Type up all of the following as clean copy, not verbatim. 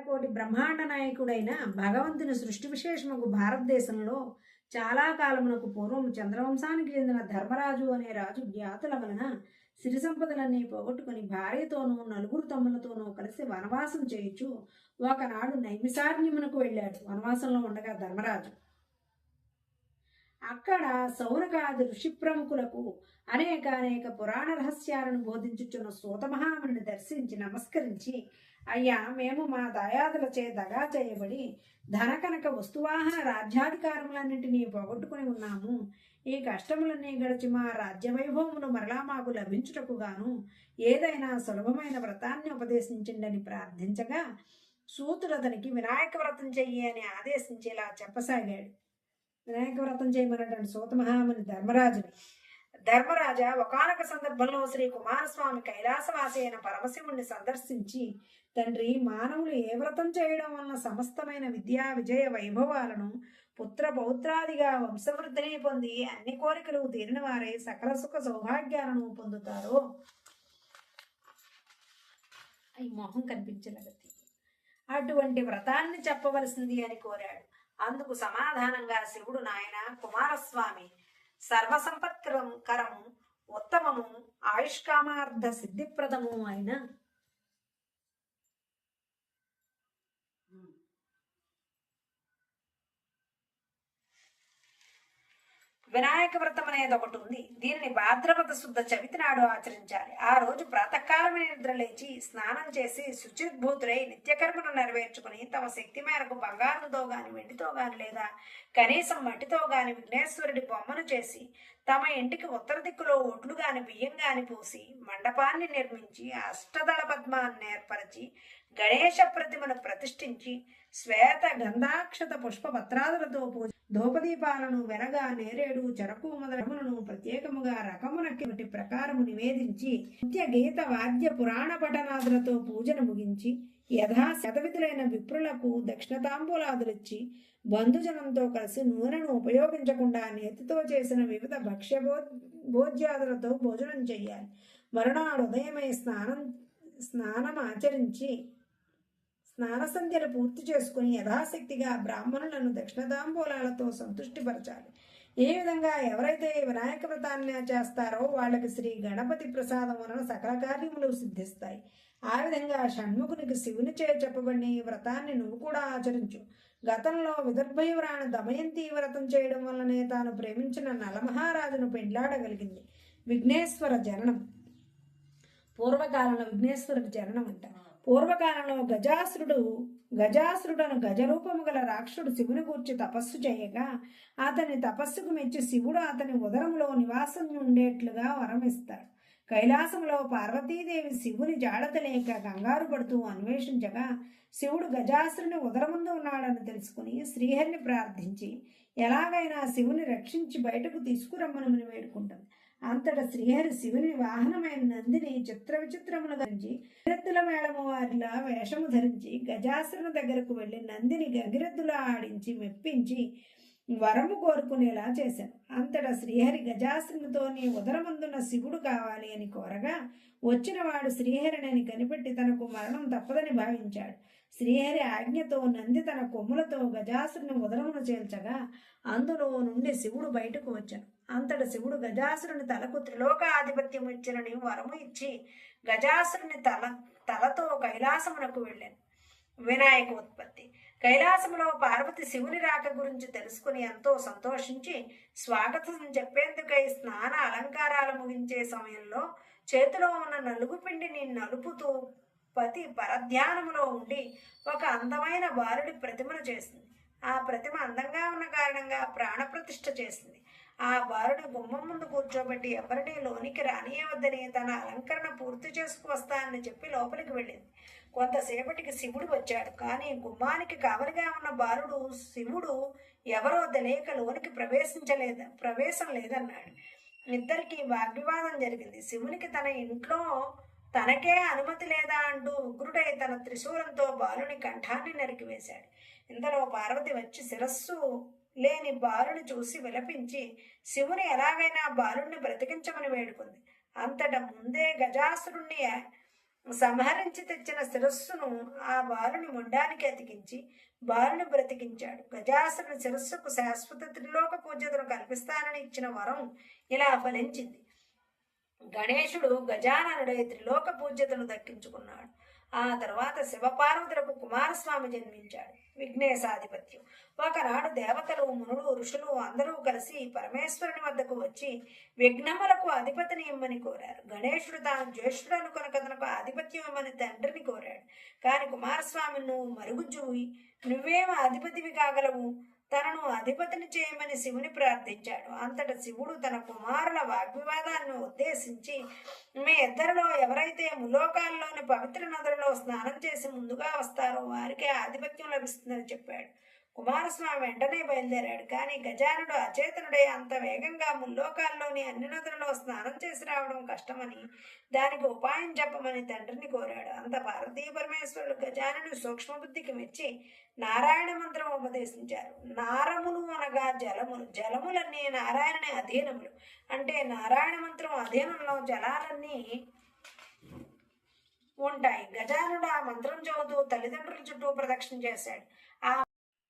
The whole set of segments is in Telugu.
కోటి బ్రహ్మాండ నాయకుడైన భగవంతుని సృష్టి విశేషముకు భారతదేశంలో చాలా కాలమునకు పూర్వం చంద్రవంశానికి చెందిన ధర్మరాజు అనే రాజు జ్ఞాతుల వలన సిరి సంపదలన్నీ పోగొట్టుకుని భార్యతోనూ నలుగురు తమ్ములతోనూ కలిసి వనవాసం చేయుచు ఒకనాడు నైమిసారణ్యమునకు వెళ్ళాడు. వనవాసంలో ఉండగా ధర్మరాజు అక్కడ సౌనకాది ఋషి ప్రముఖులకు అనేక పురాణ రహస్యాలను బోధించుచున్న సూతమహాముని దర్శించి నమస్కరించి, అయ్యా, మేము మా దాయాదులచే దగా చేయబడి ధనకనక వస్తువాహన రాజ్యాధికారములన్నింటినీ పోగొట్టుకుని ఉన్నాము. ఈ కష్టములన్నీ గడిచి మా రాజ్య వైభవమును మరలా మాకు లభించుటకు గాను ఏదైనా సులభమైన వ్రతాన్ని ఉపదేశించండి ప్రార్థించగా, సూతుడు అతనికి వినాయక వ్రతం చెయ్యి అని ఆదేశించేలా చెప్పసాగాడు. వినాయక వ్రతం చేయమన్నటువంటి సూతమహాముని ధర్మరాజా ఒకానొక సందర్భంలో శ్రీ కుమారస్వామి కైలాసవాసి అయిన పరమశివుణ్ణి సందర్శించి, తండ్రి, మానవులు ఏ వ్రతం చేయడం వలన సమస్తమైన విద్యా విజయ వైభవాలను పుత్ర పౌత్రాదిగా వంశవృద్ధిని పొంది అన్ని కోరికలు తీరిన వారే సకల సుఖ సౌభాగ్యాలను పొందుతారో ఈ మొహం కనిపించలేగతి అటువంటి వ్రతాన్ని చెప్పవలసింది అని కోరాడు. అందుకు సమాధానంగా శివుడు, నాయన కుమారస్వామి, సర్వసంపత్కరము ఉత్తమము ఆయుష్కామార్థ సిద్ధిప్రదము అయిన వినాయక వ్రతం అనేది ఒకటి ఉంది. దీనిని భాద్రపద శుద్ధ చవితి నాడు ఆచరించాలి. ఆ రోజు ప్రాతకాలమే నిద్ర లేచి స్నానం చేసి శుచిర్భూతులై నిత్యకర్మను నెరవేర్చుకుని తమ శక్తి మేరకు బంగారంతో గాని వెండితో గాని లేదా కనీసం మట్టితో గాని విఘ్నేశ్వరుడి బొమ్మను చేసి తమ ఇంటికి ఉత్తర దిక్కులో ఒడ్లు గాని బియ్యం గాని పోసి మండపాన్ని నిర్మించి అష్టదళ పద్మాన్ని ఏర్పరిచి గణేశ ప్రతిమను ప్రతిష్ఠించి శ్వేత గంధాక్షత పుష్ప పత్రాదులతో పూజ ధూపదీపాలను వెనగా నేరేడు చెరకు మొదలములను ప్రత్యేకముగా రకమునకి ప్రకారము నివేదించి నిత్య గీత వాద్య పురాణ పఠనాదులతో పూజను ముగించి శతవిధులైన విప్రులకు దక్షిణతాంబూలాదులిచ్చి బంధుజనంతో కలిసి నూనెను ఉపయోగించకుండా నేతితో చేసిన వివిధ భక్ష్య భోజ్యాదులతో భోజనం చెయ్యాలి. మరునాడు ఉదయమై స్నానం ఆచరించి స్నానసంధ్యలు పూర్తి చేసుకుని యథాశక్తిగా బ్రాహ్మణులను దక్షిణతాంబూలాలతో సంతుష్టిపరచాలి. ఈ విధంగా ఎవరైతే వినాయక వ్రతాన్ని చేస్తారో వాళ్ళకి శ్రీ గణపతి ప్రసాదం వలన సకల కార్యములు సిద్ధిస్తాయి. ఆ విధంగా షణ్ముఖునికి శివుని చే చెప్పబడిన ఈ వ్రతాన్ని నువ్వు కూడా ఆచరించు. గతంలో విదర్భయురాణ దమయంతి వ్రతం చేయడం వల్లనే తాను ప్రేమించిన నలమహారాజును పెండ్లాడగలిగింది. విఘ్నేశ్వర జననం పూర్వకాలంలో విఘ్నేశ్వరుడి జననం అంట. పూర్వకాలంలో గజాసురుడను గజరూపము గల రాక్షసుడు శివుని గూర్చి తపస్సు చేయగా అతని తపస్సుకు మెచ్చి శివుడు అతని ఉదరంలో నివాసం ఉండేట్లుగా వరమిస్తాడు. కైలాసంలో పార్వతీదేవి శివుని జాడతలేక కంగారు పడుతూ అన్వేషించగా శివుడు గజాసురుని ఉదరముందు ఉన్నాడని తెలుసుకుని శ్రీహరిని ప్రార్థించి ఎలాగైనా శివుని రక్షించి బయటకు తీసుకురమ్మని వేడుకుంటుంది. అంతటా శ్రీహరి శివుని వాహనమైన నందిని చిత్ర విచిత్రములు ధరించి గంగిరెద్దుల మేళము వారిలా వేషము ధరించి గజాసురుని దగ్గరకు వెళ్లి నందిని గంగిరెద్దులా ఆడించి మెప్పించి వరము కోరుకునేలా చేశాను. అంతటా శ్రీహరి గజాసురునితో నీ ఉదరమందున్న శివుడు కావాలి అని కోరగా వచ్చిన వాడు శ్రీహరిని కనిపెట్టి తనకు మరణం తప్పదని భావించాడు. శ్రీహరి ఆజ్ఞతో నంది తన కొమ్ములతో గజాసురుని ఉదరమును చేల్చగా అందులో నుండి శివుడు బయటకు వచ్చాను. అంతట శివుడు గజాసురుని తలకు త్రిలోక ఆధిపత్యం ఇచ్చినని వరము ఇచ్చి గజాసురుని తలతో కైలాసమునకు వెళ్ళాను. వినాయక ఉత్పత్తి. కైలాసములో పార్వతి శివుని రాక గురించి తెలుసుకుని ఎంతో సంతోషించి స్వాగతం చెప్పేందుకై స్నాన అలంకారాలు ముగించే సమయంలో చేతిలో ఉన్న నలుగు పిండిని నలుపుతూ పతి పరధ్యానములో ఉండి ఒక అందమైన బాలుడి ప్రతిమను చేసింది. ఆ ప్రతిమ అందంగా ఉన్న కారణంగా ప్రాణప్రతిష్ఠ చేసింది. ఆ బాలుడి గుమ్మం ముందు కూర్చోబెట్టి ఎవరినీ లోనికి రానియవద్దని తన అలంకరణ పూర్తి చేసుకువస్తానని చెప్పి లోపలికి వెళ్ళింది. కొంతసేపటికి శివుడు వచ్చాడు. కానీ గుమ్మానికి కావలిగా ఉన్న బాలుడు శివుడు ఎవరో తెలియక లోనికి ప్రవేశం లేదన్నాడు. ఇద్దరికి వాగ్వివాదం జరిగింది. శివునికి తన ఇంట్లో తనకే అనుమతి లేదా అంటూ ఉగ్రుడై తన త్రిశూలంతో బాలుని కంఠాన్ని నరికివేశాడు. ఇంతలో పార్వతి వచ్చి శిరస్సు లేని బాలుని చూసి విలపించి శివుని ఎలాగైనా బాలుణ్ణి బ్రతికించమని వేడుకుంది. అంతట ముందే గజాసురుణ్ణి సంహరించి తెచ్చిన శిరస్సును ఆ బాలుని మొండానికి అతికించి బాలుని బ్రతికించాడు. గజాసురుని శిరస్సుకు శాశ్వత త్రిలోక పూజ్యతను కల్పిస్తానని ఇచ్చిన వరం ఇలా ఫలించింది. గణేశుడు గజాననుడై త్రిలోక పూజ్యతను దక్కించుకున్నాడు. ఆ తర్వాత శివపార్వతులకు కుమారస్వామి జన్మించాడు. విఘ్నేశాధిపత్యం. ఒకనాడు దేవతలు, మునులు, ఋషులు అందరూ కలిసి పరమేశ్వరుని వద్దకు వచ్చి విఘ్నములకు అధిపతిని ఇమ్మని కోరారు. గణేశుడు తాను జ్యేష్ఠుడు అనుకున్న తనకు ఆధిపత్యం ఇమ్మని తండ్రిని కోరాడు. కాని కుమారస్వామి, నువ్వు మరుగుజ్జువి, నువ్వేం అధిపతివి కాగలవు, తనను అధిపతిని చేయమని శివుని ప్రార్థించాడు. అంతట శివుడు తన కుమారుల వాగ్వివాదాన్ని ఉద్దేశించి, మీ ఇద్దరిలో ఎవరైతే ములోకాల్లోని పవిత్ర నదులలో స్నానం చేసి ముందుగా వస్తారో వారికే ఆధిపత్యం లభిస్తుందని చెప్పాడు. కుమారస్వామి వెంటనే బయలుదేరాడు. కానీ గజానుడు అచేతనుడై అంత వేగంగా ముల్లోకాల్లోని అన్ని నదులలో స్నానం చేసి రావడం కష్టమని, దానికి ఉపాయం చెప్పమని తండ్రిని కోరాడు. అంత పార్వతీ పరమేశ్వరుడు గజానుడి సూక్ష్మబుద్ధికి మెచ్చి నారాయణ మంత్రం ఉపదేశించారు. నారములు అనగా జలములు, జలములన్నీ నారాయణని అధీనములు. అంటే నారాయణ మంత్రం అధీనంలో జలాలన్నీ ఉంటాయి. గజానుడు ఆ మంత్రం చదువుతూ తల్లిదండ్రుల చుట్టూ ప్రదక్షిణ చేశాడు. ఆ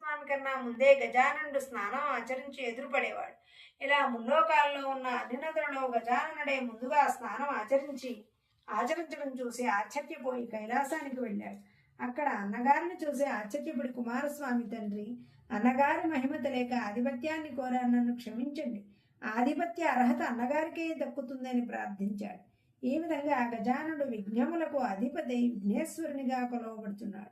స్నానం కన్నా ముందే గజాననుడు స్నానం ఆచరించి ఎదురుపడేవాడు. ఇలా ముల్లోకాల్లో ఉన్న అన్ని నదులలో గజాననుడే ముందుగా స్నానం ఆచరించడం చూసి ఆశ్చర్యపోయి కైలాసానికి వెళ్ళాడు. అక్కడ అన్నగారిని చూసి ఆశ్చర్యపడి కుమారస్వామి తండ్రి, అన్నగారి మహిమ తెలియక ఆధిపత్యాన్ని కోరాను, నన్ను క్షమించండి, ఆధిపత్య అర్హత అన్నగారికే దక్కుతుందని ప్రార్థించాడు. ఈ విధంగా గజానుడు విఘ్నములకు అధిపతి విఘ్నేశ్వరునిగా కొలవబడుతున్నాడు.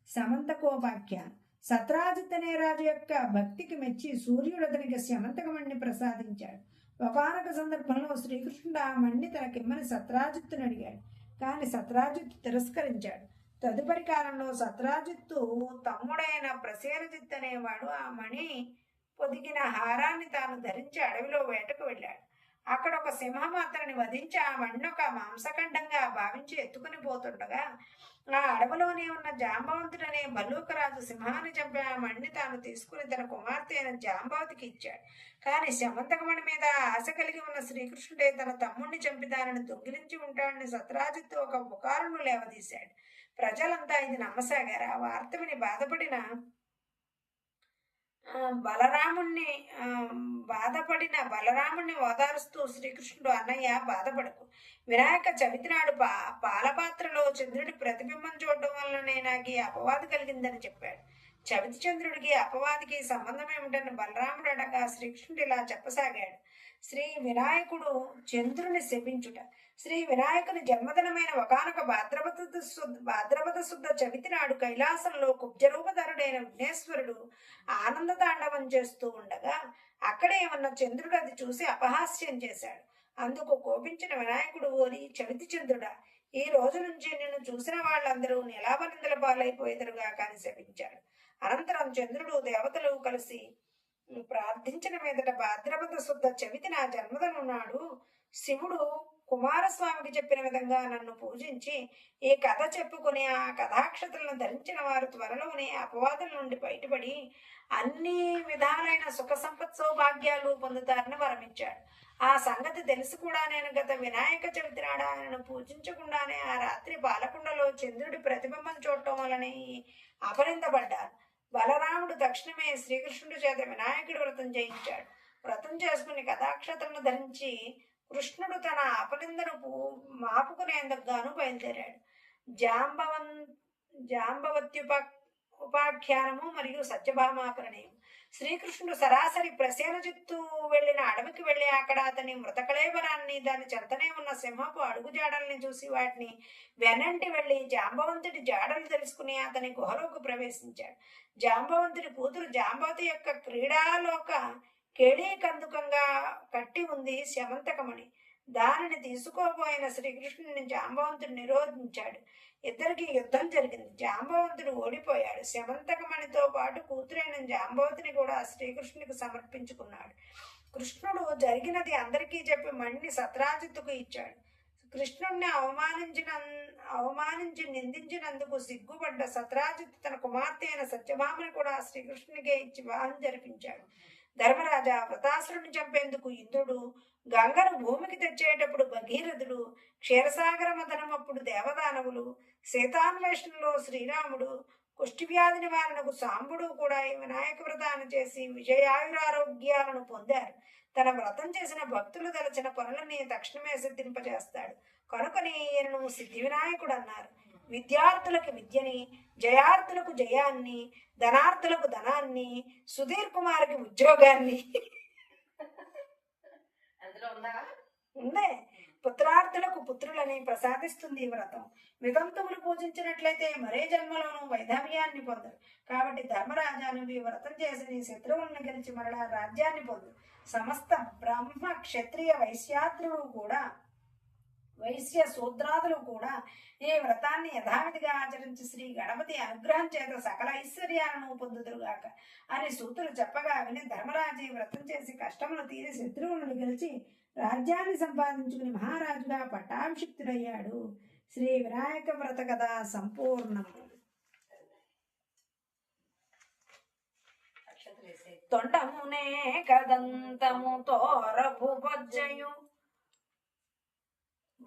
సమంతకోపాఖ్యానం. సత్రాజిత్ అనే రాజు యొక్క భక్తికి మెచ్చి సూర్యుడు అతనికి శమంతకమణిని ప్రసాదించాడు. ఒకనొక సందర్భంలో శ్రీకృష్ణుడు ఆ మణిని తనకిమ్మని సత్రాజిత్తుని అడిగాడు. కానీ సత్రాజిత్తు తిరస్కరించాడు. తదుపరి కాలంలో సత్రాజిత్తు తమ్ముడైన ప్రసేనజిత్ అనేవాడు ఆ మణి పొదిగిన హారాన్ని తాను ధరించి అడవిలో వేటకు వెళ్ళాడు. అక్కడ ఒక సింహం అతనిని వధించి ఆ మణిని ఒక మాంసఖండంగా భావించి ఎత్తుకుని పోతుండగా ఆ అడవిలోనే ఉన్న జాంబవంతుడనే భల్లూకరాజు సింహాన్ని చంపి ఆ మణిని తాను తీసుకుని తన కుమార్తె అయిన జాంబవతికి ఇచ్చాడు. కానీ శమంతకమణి మీద ఆశ కలిగి ఉన్న శ్రీకృష్ణుడే తన తమ్ముడిని చంపి దానిని దొంగిలించి ఉంటాడని సత్రాజిత్తు ఒక పుకారును లేవదీశాడు. ప్రజలంతా ఇది నమ్మసాగారు. ఆ వార్త విని బాధపడిన బలరాముణ్ణి ఓదారుస్తూ శ్రీకృష్ణుడు, అన్నయ్య బాధపడకు, వినాయక చవితి నాడు పాలపాత్రలో చంద్రుడి ప్రతిబింబం చూడటం వల్లనే నాకు ఈ అపవాదు కలిగిందని చెప్పాడు. చవితి చంద్రుడికి అపవాదికి సంబంధం ఏమిటని బలరాముడు అడగా శ్రీకృష్ణుడు ఇలా చెప్పసాగాడు. శ్రీ వినాయకుడు చంద్రుని శపించుట. శ్రీ వినాయకుని జన్మదినమైన ఒకనొక భాద్రపద శుద్ధ చవితి నాడు కైలాసంలో కుబ్జరూపధరుడైన విఘ్నేశ్వరుడు ఆనంద తాండవం చేస్తూ ఉండగా అక్కడే ఉన్న చంద్రుడు అది చూసి అపహాస్యం చేశాడు. అందుకు కోపించిన వినాయకుడు, ఓరి చవితి చంద్రుడా, ఈ రోజు నుంచి నిన్ను చూసిన వాళ్ళందరూ నిలాపనిందల పాలైపోయేదరుగా కాని శపించాడు. అనంతరం చంద్రుడు దేవతలు కలిసి ప్రార్థించిన మీదట భాద్రపద శుద్ధ చవితి నా జన్మదినం నాడు శివుడు కుమారస్వామికి చెప్పిన విధంగా నన్ను పూజించి ఈ కథ చెప్పుకుని ఆ కథాక్షతలను ధరించిన వారు త్వరలోనే అపవాదుల నుండి బయటపడి అన్ని విధాలైన సుఖ సంపత్ సౌభాగ్యాలు పొందుతారని వరమిచ్చాడు. ఆ సంగతి తెలిసి కూడా నేను గత వినాయక చవితి నాడు ఆయనను పూజించకుండానే ఆ రాత్రి పాలకుండలో చంద్రుడి ప్రతిబింబం చూడటం వలనే అపనిందపడ్డాను. బలరాముడు తక్షణమే శ్రీకృష్ణుడి చేత వినాయకుడి వ్రతం చేయించాడు. వ్రతం చేసుకుని కథాక్షతలను ధరించి కృష్ణుడు తన అపనిందను మాపుకునేందుకు గాను బయలుదేరాడు. ఉపాఖ్యానము మరియు సత్యభామా ప్రణయం. శ్రీకృష్ణుడు సరాసరి ప్రసేనజిత్తు వెళ్లిన అడవికి వెళ్లి అక్కడ అతని మృతకళేబరాన్ని, దాని చెంతనే ఉన్న సింహపు అడుగు జాడల్ని చూసి వాటిని వెనంటి వెళ్లి జాంబవంతుడి జాడలు తెలుసుకుని అతని గుహలోకి ప్రవేశించాడు. జాంబవంతుడి కూతురు జాంబవతి యొక్క క్రీడాలోక కేళీకందుకంగా కట్టి ఉంది శమంతకమణి. దానిని తీసుకోబోయిన శ్రీకృష్ణుని జాంబవంతుడు నిరోధించాడు. ఇద్దరికి యుద్ధం జరిగింది. జాంబవంతుడు ఓడిపోయాడు. శమంతకమణితో పాటు కూతురైన జాంబవతిని కూడా శ్రీకృష్ణునికి సమర్పించుకున్నాడు. కృష్ణుడు జరిగినది అందరికీ చెప్పి మణిని సత్రాజిత్తుకు ఇచ్చాడు. కృష్ణుడిని అవమానించి నిందించినందుకు సిగ్గుపడ్డ సత్రాజిత్తు తన కుమార్తె అయిన సత్యభామని కూడా శ్రీకృష్ణునికే ఇచ్చి వివాహం జరిపించాడు. ధర్మరాజా, వృతాసురుని చంపేందుకు ఇంద్రుడు, గంగను భూమికి తెచ్చేటప్పుడు భగీరథుడు, క్షీరసాగర మదనమప్పుడు దేవదానవులు, సీతాన్వేషణలో శ్రీరాముడు, కుష్ఠవ్యాధి నివారణకు సాంబుడు కూడా ఈ వినాయక వ్రతాన్ని చేసి విజయాయురారోగ్యాలను పొందారు. తన వ్రతం చేసిన భక్తులు తలచిన పనులని తక్షణమే సిద్ధింపజేస్తాడు. కనుకని ఈయనను సిద్ధి వినాయకుడు అన్నారు. విద్యార్థులకు విద్యని, జయార్థులకు జయాన్ని, ధనార్థులకు ధనాన్ని, సుధీర్ కుమార్కి ఉద్యోగాన్ని ఉందే, పుత్రార్థులకు పుత్రులని ప్రసాదిస్తుంది ఈ వ్రతం. వితంతువులు పూజించినట్లయితే మరే జన్మలోనూ వైధవ్యాన్ని పొందరు. కాబట్టి ధర్మరాజా, నువ్వు ఈ వ్రతం చేసి నీ శత్రువులను గెలిచి మరలా రాజ్యాన్ని పొందు. సమస్త బ్రహ్మ క్షత్రియ వైశ్య శూద్రాదులు కూడా ఈ వ్రతాన్ని యథావిధిగా ఆచరించి శ్రీ గణపతి అనుగ్రహం చేత సకల ఐశ్వర్యాలను పొందుదురుగాక అని సూతులు చెప్పగా విని ధర్మరాజు ఈ వ్రతం చేసి కష్టములు తీరి శత్రువులను గెలిచి రాజ్యాన్ని సంపాదించుకుని మహారాజుగా పట్టాభిషిక్తుడయ్యాడు. శ్రీ వినాయక వ్రత కథ సంపూర్ణం. తొండమునే కదంతము తోరపు బొజ్జయు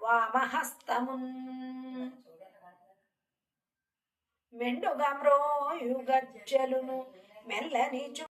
వామహస్తమున్ మెండుగా మ్రోయు గజ్జలును మెల్లని